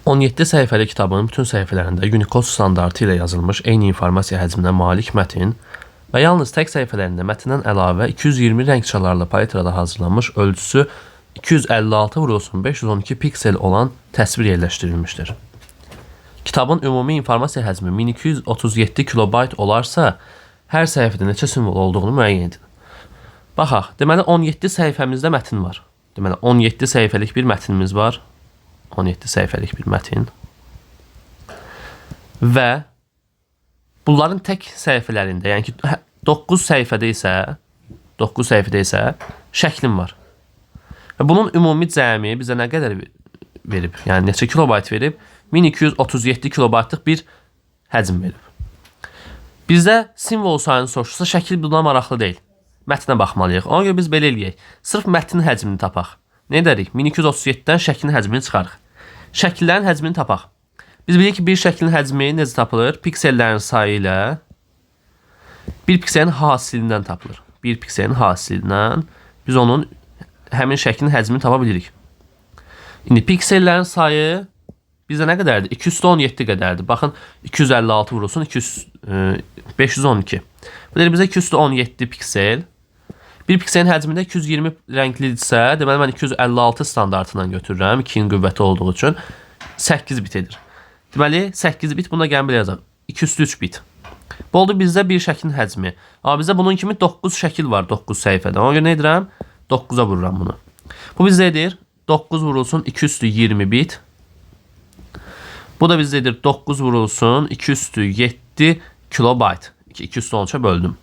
17 səhifəli kitabın bütün səhifələrində Unicode standartı ilə yazılmış eyni informasiya həcminə malik mətn və yalnız tək səhifələrində mətndən əlavə 220 rəngçalarla palitrada hazırlanmış ölçüsü 256/512 piksel olan təsvir yerləşdirilmişdir. Kitabın ümumi informasiya həcmi 1237 kilobayt olarsa, hər səhifədə neçə simvol olduğunu müəyyən edin. Baxaq, deməli 17 səhifəmizdə mətn var. Deməli 17 səhifəlik bir mətnimiz var. 17 səhifəlik bir mətn. Və bunların tək səhifələrində, yəni ki 9 səhifədə isə şəklim var. Və bunun ümumi cəmi bizə nə qədər verib? Yəni neçə kilobayt verib? 1237 kilobaytlıq bir həcm verib. Bizdə simvol sayını soruşsa, şəkil buna maraqlı deyil. Mətnə baxmalıyıq. Ona görə biz belə eləyək. Sırf mətnin həcmini tapaq. Nə edərik? 1237-dən şəklin həcmini çıxarıq. Şəkillərin həcmini tapaq. Biz bilirik ki, bir şəklin həcmi necə tapılır? Piksellərin sayı ilə bir pikselin hasilindən tapılır. Bir pikselin hasilindən biz onun həmin şəklin həcmini tapa bilirik. İndi piksellərin sayı bizdə nə qədərdir? 217 qədərdir. Baxın, 256 vurulsun 512. Bu da bizə 217 piksel. Bir pikselin həcmində 220 rənglidirsə, deməli mən 256 standartından götürürəm. 2-nin qüvvəti olduğu üçün 8 bit edir. Deməli 8 bit, buna gəlin belə yazaq. 2/3 bit. Bu oldu bizdə bir şəklin həcmi. Amma bizdə bunun kimi 9 şəkil var 9 səhifədə. Ona görə nə edirəm? 9-a vururam bunu. Bu bizdə edir 9 vurulsun 2/20 bit. Bu da bizdə edir 9 vurulsun 2/7 kilobayt. 2/13'e böldüm.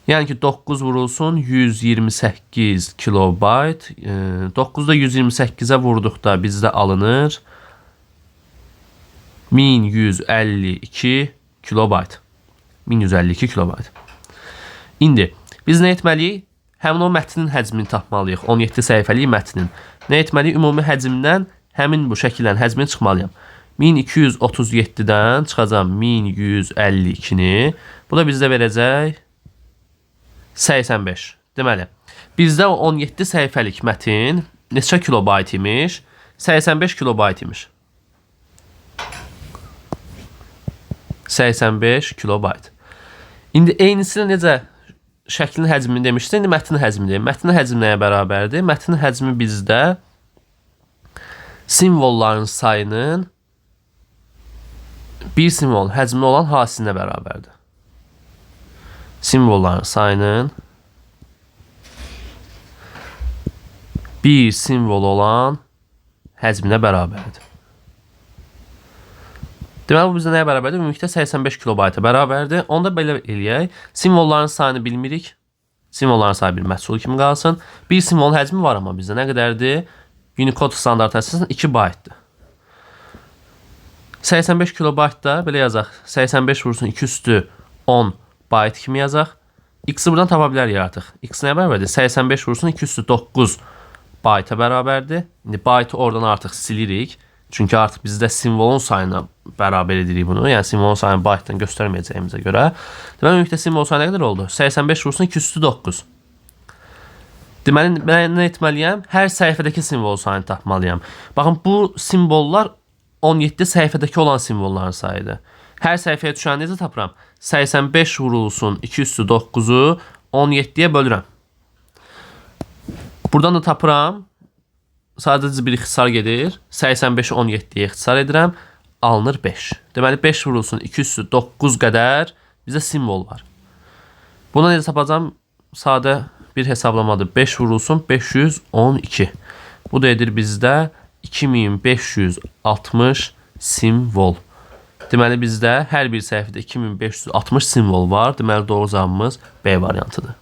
Yəni ki 9 vurulsun 128 kilobayt. 9'da 128'e vurduqda bizdə alınır 1152 kilobayt. 1152 kilobayt. İndi biz nə etməliyik? Həmin o mətnin həcmini tapmalıyıq. 17 səhifəlik mətnin. Nə etməliyik? Ümumi həcmdən həmin bu şəkillərin həcmini çıxmalıyam. 1237'dən çıxacam 1152'ni. Bu da bizdə verəcək 85. Deməli, bizdə 17 səhifəlik mətn neçə kilobayt imiş? 85 kilobayt imiş. 85 kilobayt. İndi eynisini necə şəklin həcmini demişdi, indi mətnin həcmini. Mətnin həcmi nəyə bərabərdir? Mətnin həcmi bizdə simvolların sayının bir simvol həcmi olan hasilinə bərabərdir. Simvolların sayının bir simvol olan həcminə bərabərdir. Deməli, bu bizdə nəyə bərabərdir? Ümumilikdə 85 kilobayta bərabərdir. Onda belə eləyək. Simvolların sayını bilmirik. Simvolların sayı bir məhsul kimi qalsın. Bir simvolun həcmi var, amma bizdə nə qədərdir? Unicode standartı əsasən 2 baytdır. 85 kilobaytda belə yazaq. 85 vursun 2/10 bayt kimi yazaq. X-i buradan tapa bilərik artıq. X nəyə bərabərdir? 85 vursun 2/9 bayta bərabərdir. İndi baytı oradan artıq silirik. Çünki artıq bizdə simvolun sayına bərabər edirik bunu. Yəni simvolun sayını baytdan göstərməyəcəyimizə görə. Deməli, ümumilikdə simvol sayı nə qədər oldu? 85 vursun 2/9. Deməli, mən nə etməliyəm? Hər səhifədəki simvol sayını tapmalıyam. Baxın, bu simvollar 17 səhifədəki olan simvolların sayıdır. Hər səhifəyə düşəni necə tapıram? 85 vurulsun 2/9'u 17'ye bölürəm. Buradan da tapıram. Sadəcə bir ixtisar gedir. 85'i 17'ye ixtisar edirəm. Alınır 5. Deməli 5 vurulsun 2/9 qədər bizə simvol var. Buna necə tapacam? Sadə bir hesablamadır. 5 vurulsun 512. Bu da edir bizdə 2560 simvol. Deməli bizdə hər bir səhifədə 2560 simvol var. Deməli doğru cavabımız B variantıdır.